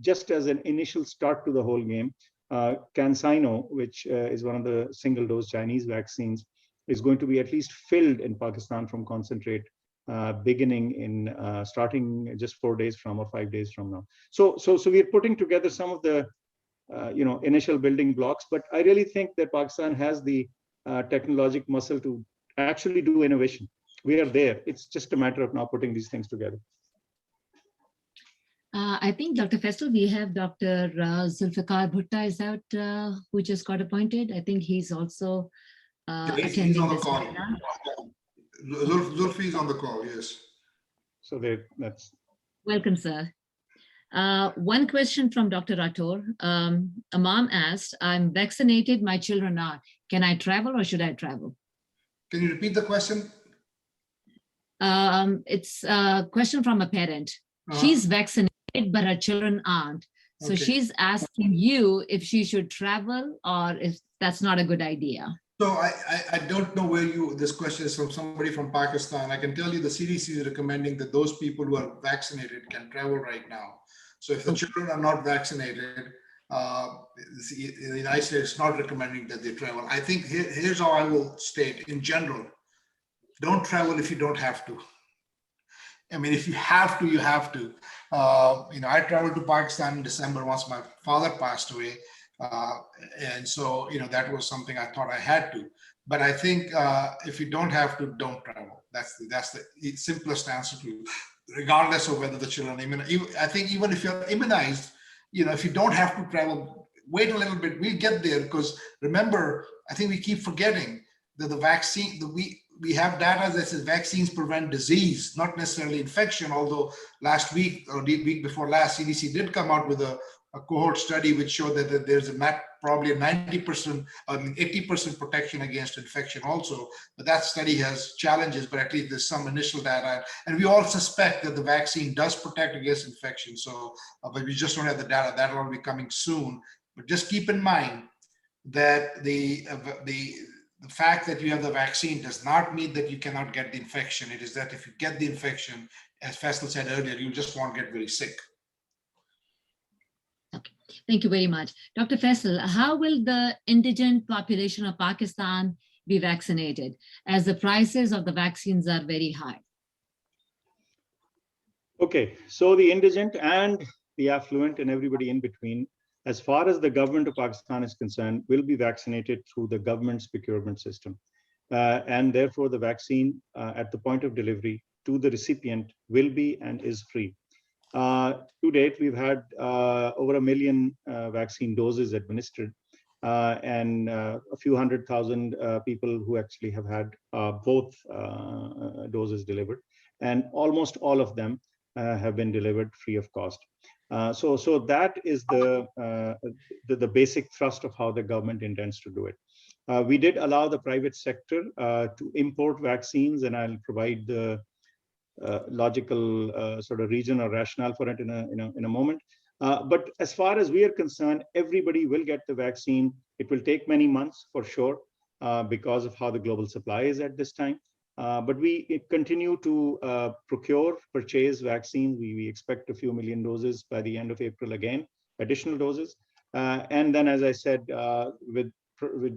just as an initial start to the whole game, CanSino, which is one of the single-dose Chinese vaccines, is going to be at least filled in Pakistan from concentrate, beginning in starting just 4 days from or 5 days from now. So we're putting together some of the initial building blocks, but I really think that Pakistan has the technologic muscle to actually do innovation. We are there. It's just a matter of now putting these things together. I think, Dr. Faisal, we have Dr. Zulfikar Bhutta is out, who just got appointed. I think he's also attending he's on the this call. webinar. Zulfi is on the call, yes. So that's Welcome, sir. One question from Dr. Rator. A mom asked, I'm vaccinated, my children are. Can I travel or should I travel? Can you repeat the question? It's a question from a parent. She's vaccinated, but her children aren't. So she's asking you if she should travel or if that's not a good idea. So I don't know where this question is from somebody from Pakistan. I can tell you the CDC is recommending that those people who are vaccinated can travel right now. So if the children are not vaccinated, The United States is not recommending that they travel. I think here's how I will state in general: don't travel if you don't have to. I mean, if you have to, you have to. I traveled to Pakistan in December once my father passed away. And so, that was something I thought I had to. But I think if you don't have to, don't travel. That's the simplest answer to, regardless of whether the children, I think even if you're immunized, if you don't have to travel, wait a little bit, we'll get there. Because remember, I think we keep forgetting that the vaccine, we have data that says vaccines prevent disease, not necessarily infection, although last week or the week before last, CDC did come out with a cohort study which showed that there's probably a 90%, 80% protection against infection also. But that study has challenges, but at least there's some initial data. And we all suspect that the vaccine does protect against infection. So, but we just don't have the data. That will be coming soon. But just keep in mind that the fact that you have the vaccine does not mean that you cannot get the infection. It is that if you get the infection, as Faisal said earlier, you just won't get very sick. Okay, thank you very much. Dr. Faisal, how will the indigent population of Pakistan be vaccinated, as the prices of the vaccines are very high? Okay, so the indigent and the affluent and everybody in between, as far as the government of Pakistan is concerned, will be vaccinated through the government's procurement system. And therefore, the vaccine at the point of delivery to the recipient will be and is free. To date, we've had over 1 million vaccine doses administered, and a few 100,000 people who actually have had both doses delivered. And almost all of them have been delivered free of cost. So that is the basic thrust of how the government intends to do it. We did allow the private sector to import vaccines, and I'll provide the logical sort of reason or rationale for it in a moment. But as far as we are concerned, everybody will get the vaccine. It will take many months for sure because of how the global supply is at this time. But we continue to purchase vaccines. We expect a few million doses by the end of April again, additional doses. And then, as I said, with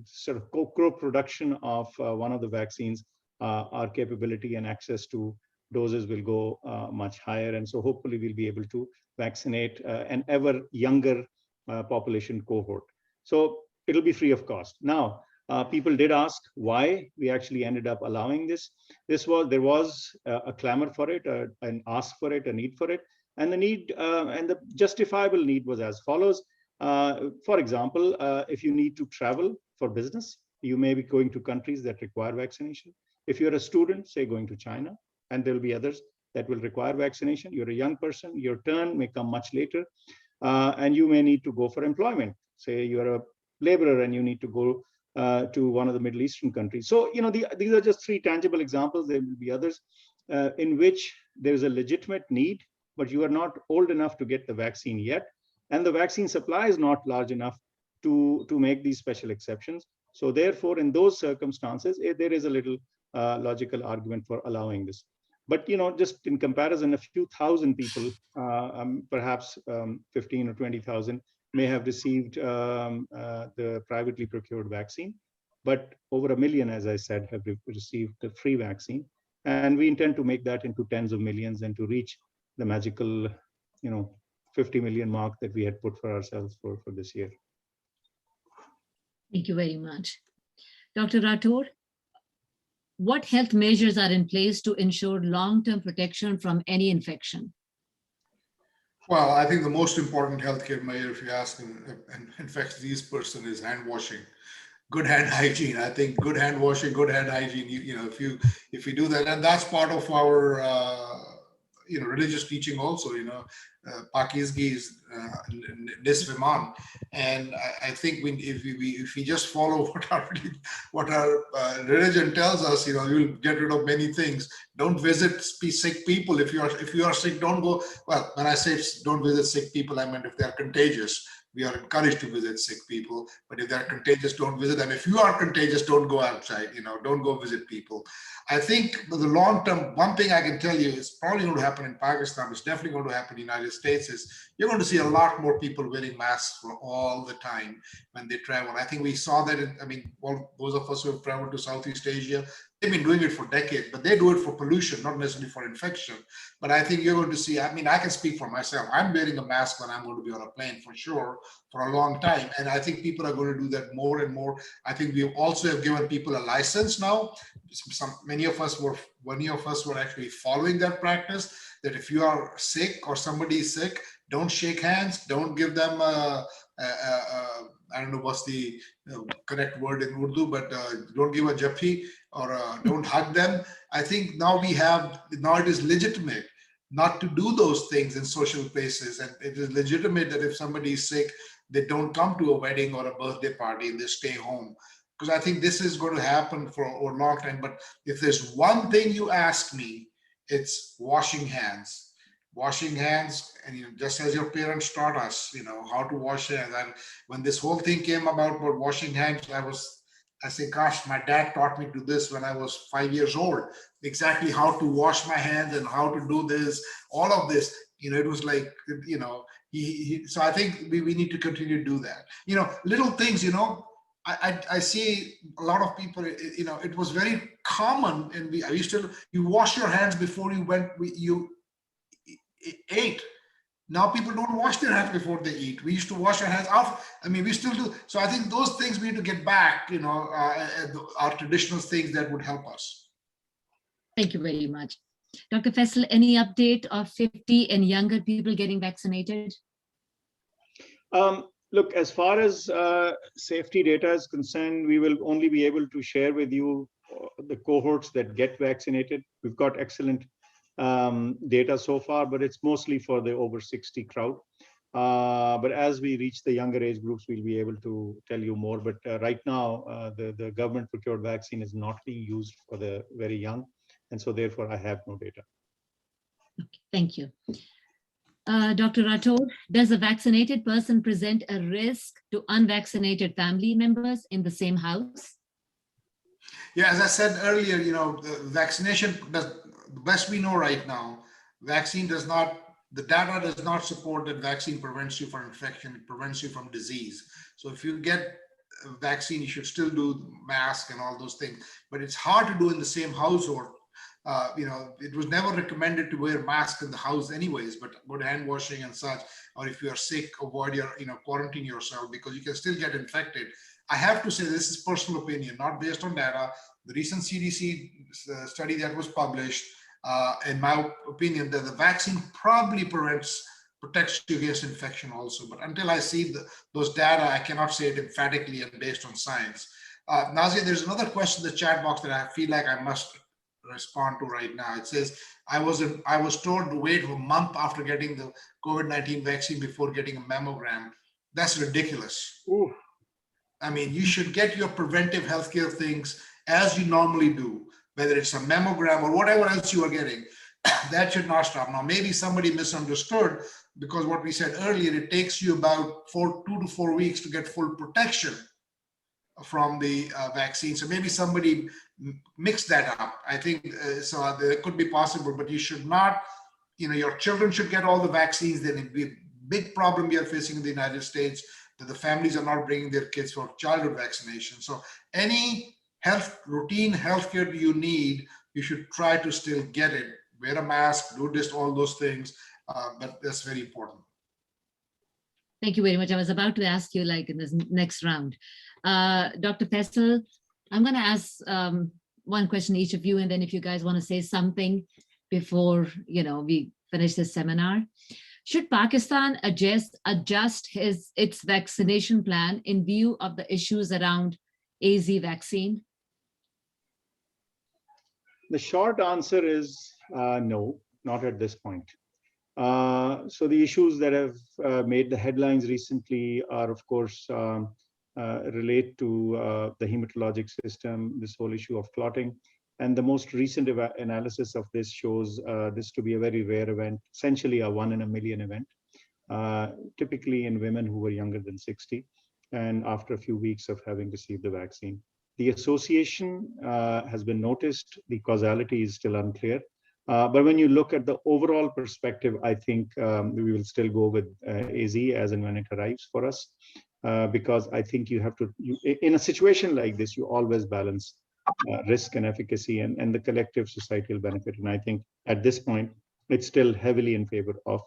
sort of co-production of one of the vaccines, our capability and access to doses will go much higher. And so hopefully we'll be able to vaccinate an ever younger population cohort. So it'll be free of cost. Now, people did ask why we actually ended up allowing this. There was a clamor for it, an ask for it, a need for it, and the need and the justifiable need was as follows. For example, if you need to travel for business, you may be going to countries that require vaccination. If you're a student, say going to China, and there'll be others that will require vaccination. You're a young person, your turn may come much later, and you may need to go for employment. Say you're a laborer and you need to go to one of the Middle Eastern countries. So, these are just three tangible examples. There will be others in which there's a legitimate need, but you are not old enough to get the vaccine yet. And the vaccine supply is not large enough to make these special exceptions. So therefore, in those circumstances, there is a little logical argument for allowing this. But, just in comparison, a few thousand people, perhaps 15 or 20,000, may have received the privately procured vaccine, but over 1 million, as I said, have received the free vaccine. And we intend to make that into tens of millions and to reach the magical, 50 million mark that we had put for ourselves for this year. Thank you very much. Dr. Rathore, what health measures are in place to ensure long-term protection from any infection? Well, I think the most important healthcare measure, if you ask an infectious disease person, is hand washing, good hand hygiene. I think good hand washing, good hand hygiene. If you do that, and that's part of our religious teaching also. Pakizgi is nisviman, and I think if we just follow what our religion tells us, you'll get rid of many things. Don't visit sick people. If you are sick, don't go. Well, when I say don't visit sick people, I meant if they are contagious. we are encouraged to visit sick people. But if they're contagious, don't visit them. If you are contagious, don't go outside, don't go visit people. I think for the long term, one thing I can tell you is probably going to happen in Pakistan, it's definitely going to happen in the United States, is you're going to see a lot more people wearing masks for all the time when they travel. I think we saw that all those of us who have traveled to Southeast Asia, they've been doing it for decades, but they do it for pollution, not necessarily for infection. But I think you're going to see, I can speak for myself. I'm wearing a mask when I'm going to be on a plane for sure for a long time. And I think people are going to do that more and more. I think we also have given people a license now. Many of us were actually following that practice, that if you are sick or somebody is sick, don't shake hands, don't give them I don't know what's the correct word in Urdu, but don't give a jappi or don't hug them. I think now it is legitimate not to do those things in social places. And it is legitimate that if somebody is sick, they don't come to a wedding or a birthday party and they stay home. Because I think this is going to happen for a long time. But if there's one thing you ask me, it's washing hands. Washing hands, and just as your parents taught us, how to wash hands. And when this whole thing came about washing hands, I say, gosh, my dad taught me to do this when I was 5 years old. Exactly how to wash my hands and how to do this, all of this. It was like, so I think we need to continue to do that. Little things, I see a lot of people, it was very common, and you wash your hands before you ate. Now people don't wash their hands before they eat. We used to wash our hands off. We still do. So I think those things we need to get back, our traditional things that would help us. Thank you very much. Dr. Faisal, any update of 50 and younger people getting vaccinated? Look, as far as safety data is concerned, we will only be able to share with you the cohorts that get vaccinated. We've got excellent data so far, but it's mostly for the over 60 crowd. But as we reach the younger age groups, we'll be able to tell you more. But right now, the government procured vaccine is not being used for the very young. And so therefore, I have no data. Okay, thank you. Dr. Rathod, does a vaccinated person present a risk to unvaccinated family members in the same house? Yeah, as I said earlier, the vaccination the best we know right now, the data does not support that vaccine prevents you from infection, it prevents you from disease. So if you get a vaccine, you should still do mask and all those things, but it's hard to do in the same household. It was never recommended to wear mask in the house anyways, but good hand washing and such, or if you are sick, avoid quarantine yourself, because you can still get infected. I have to say, this is personal opinion, not based on data. The recent CDC study that was published, in my opinion, that the vaccine probably protects you against infection also. But until I see those data, I cannot say it emphatically and based on science. Nazia, there's another question in the chat box that I feel like I must respond to right now. It says, I was told to wait for a month after getting the COVID-19 vaccine before getting a mammogram. That's ridiculous. Ooh. You should get your preventive healthcare things as you normally do, whether it's a mammogram or whatever else you are getting. That should not stop. Now, maybe somebody misunderstood, because what we said earlier, it takes you about 2 to 4 weeks to get full protection from the vaccine. So maybe somebody mixed that up. I think so that could be possible, but you should not, your children should get all the vaccines. Then it'd be a big problem we are facing in the United States, that the families are not bringing their kids for childhood vaccination. So any routine healthcare you need, you should try to still get it. Wear a mask, do this, all those things, but that's very important. Thank you very much. I was about to ask you in this next round. Dr. Faisal, I'm going to ask one question each of you, and then if you guys want to say something before we finish this seminar. Should Pakistan adjust its vaccination plan in view of the issues around AZ vaccine? The short answer is no, not at this point. So the issues that have made the headlines recently are, of course, relate to the hematologic system, this whole issue of clotting. And the most recent analysis of this shows this to be a very rare event, essentially a 1 in a million event. typically in women who were younger than 60, and after a few weeks of having received the vaccine. The association has been noticed. The causality is still unclear. But when you look at the overall perspective, I think we will still go with AZ as and when it arrives for us, because I think you have to, in a situation like this, you always balance risk and efficacy and the collective societal benefit. And I think at this point, it's still heavily in favor of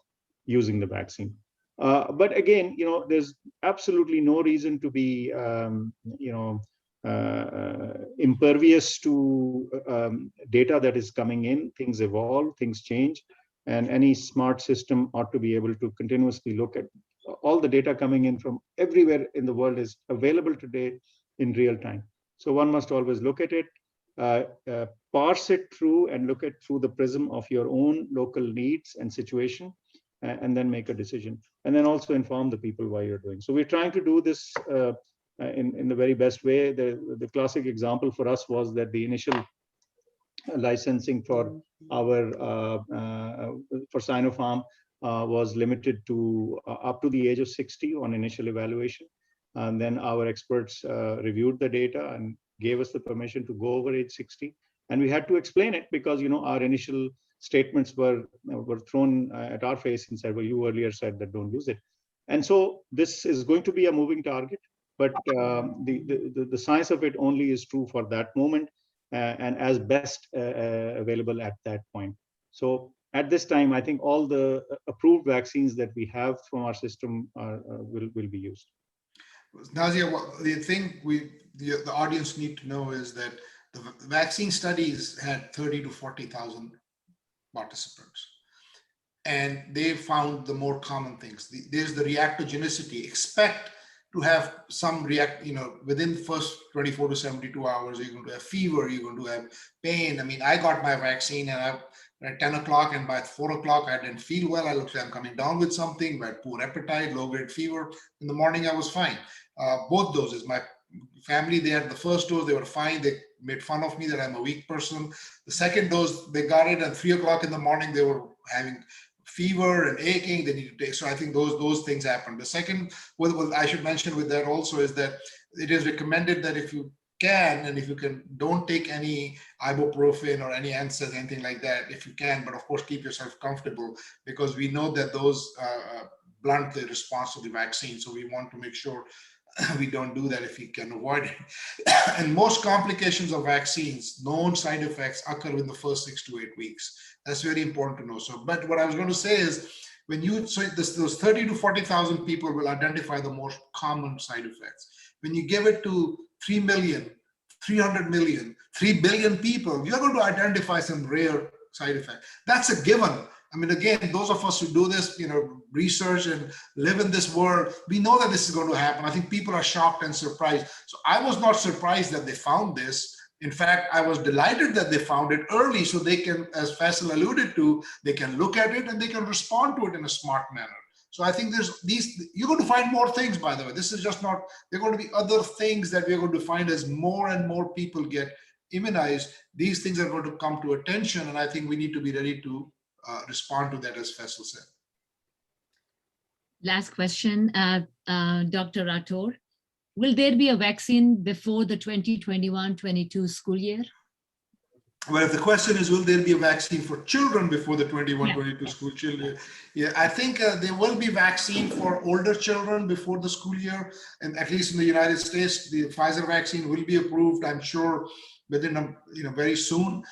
using the vaccine. But again, there's absolutely no reason to be, impervious to data that is coming in. Things evolve, things change, and any smart system ought to be able to continuously look at all the data coming in from everywhere in the world is available today in real time. So one must always look at it, parse it through and look at through the prism of your own local needs and situation, and then make a decision. And then also inform the people why you're doing. So we're trying to do this in the very best way. The classic example for us was that the initial licensing for our for Sinopharm was limited to up to the age of 60 on initial evaluation. And then our experts reviewed the data and gave us the permission to go over age 60. And we had to explain it because, our initial statements were thrown at our face and said, well, you earlier said that don't use it. And so this is going to be a moving target, but the science of it only is true for that moment and as best available at that point. So at this time, I think all the approved vaccines that we have from our system will be used. Nazia, the thing the audience need to know is that the vaccine studies had 30 to 40,000 participants. And they found the more common things. There's the reactogenicity. Expect to have some within the first 24 to 72 hours, you're going to have fever, you're going to have pain. I mean, I got my vaccine and at 10 o'clock and by 4 o'clock, I didn't feel well. I looked like I'm coming down with something, I had poor appetite, low-grade fever. In the morning, I was fine. Both doses, my family, they had the first dose, they were fine. They made fun of me that I'm a weak person. The second dose, they got it at 3 o'clock in the morning, they were having fever and aching, they need to take. So I think those things happen. The second, what I should mention with that also is that it is recommended that if you can, and if you can, don't take any ibuprofen or any NSAIDs, anything like that, if you can, but of course, keep yourself comfortable because we know that those blunt the response to the vaccine. So we want to make sure we don't do that if we can avoid it. And most complications of vaccines, known side effects occur in the first 6 to 8 weeks. That's very important to know. So, but what I was going to say is, when those 30 to 40,000 people will identify the most common side effects. When you give it to 3 million, 300 million, 3 billion people, you're going to identify some rare side effects. That's a given. I mean, again, those of us who do this, research and live in this world, we know that this is going to happen. I think people are shocked and surprised. So I was not surprised that they found this. In fact, I was delighted that they found it early so they can, as Faisal alluded to, they can look at it and they can respond to it in a smart manner. So I think you're going to find more things, by the way. This is just not, there are going to be other things that we're going to find as more and more people get immunized. These things are going to come to attention. And I think we need to be ready to respond to that, as Faisal said. Last question, Dr. Rathore. Will there be a vaccine before the 2021-22 school year? Well, if the question is, will there be a vaccine for children before the 21-22 school year? Yeah, I think there will be vaccine for older children before the school year. And at least in the United States, the Pfizer vaccine will be approved, I'm sure, within very soon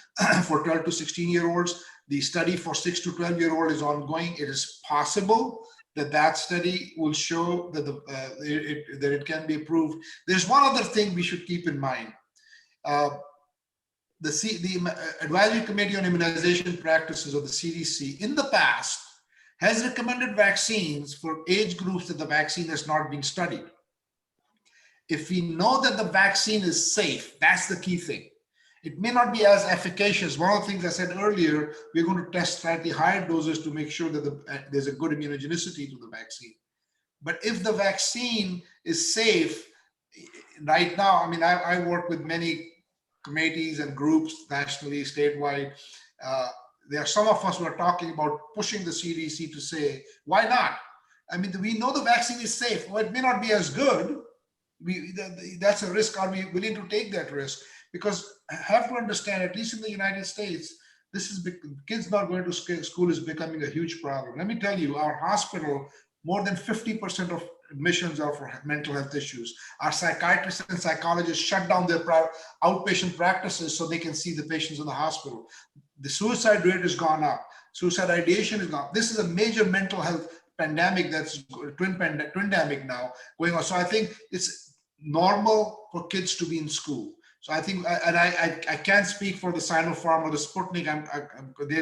for 12 to 16-year-olds. The study for 6 to 12-year-old is ongoing. It is possible that study will show that that it can be approved. There's one other thing we should keep in mind. The Advisory Committee on Immunization Practices, or the CDC, in the past has recommended vaccines for age groups that the vaccine has not been studied. If we know that the vaccine is safe, that's the key thing. It may not be as efficacious. One of the things I said earlier, we're going to test slightly higher doses to make sure that there's a good immunogenicity to the vaccine. But if the vaccine is safe, right now, I mean, I work with many committees and groups nationally, statewide. There are some of us who are talking about pushing the CDC to say, why not? I mean, we know the vaccine is safe. Well, it may not be as good. That's a risk. Are we willing to take that risk? Because I have to understand, at least in the United States, kids not going to school is becoming a huge problem. Let me tell you, our hospital, more than 50% of admissions are for mental health issues. Our psychiatrists and psychologists shut down their outpatient practices so they can see the patients in the hospital. The suicide rate has gone up. Suicide ideation is gone. This is a major mental health pandemic that's twin-demic now going on. So I think it's normal for kids to be in school. So I think, and I can't speak for the Sinopharm or the Sputnik.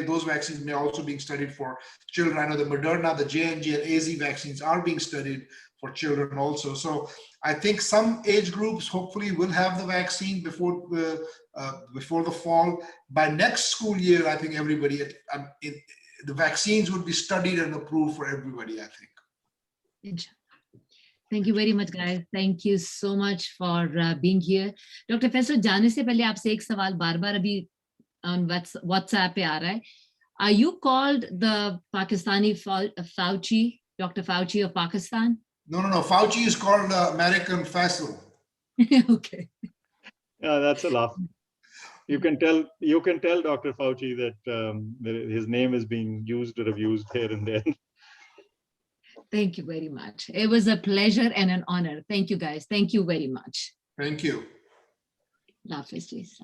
Those vaccines may also being studied for children. I know the Moderna, the J&J and AZ vaccines are being studied for children also. So I think some age groups hopefully will have the vaccine before the fall. By next school year, I think everybody, the vaccines would be studied and approved for everybody, I think. Thank you very much, guys. Thank you so much for being here. Dr. Faisal, जाने से पहले आपसे एक सवाल बार-बार अभी on WhatsApp पे आ रहा है. Are you called the Pakistani Fauci, Dr. Fauci of Pakistan? No. Fauci is called American Faisal. Okay. Yeah, that's a laugh. You can tell Dr. Fauci that his name is being used or abused here and there. Thank you very much. It was a pleasure and an honor. Thank you, guys. Thank you very much. Thank you. Allah Hafiz.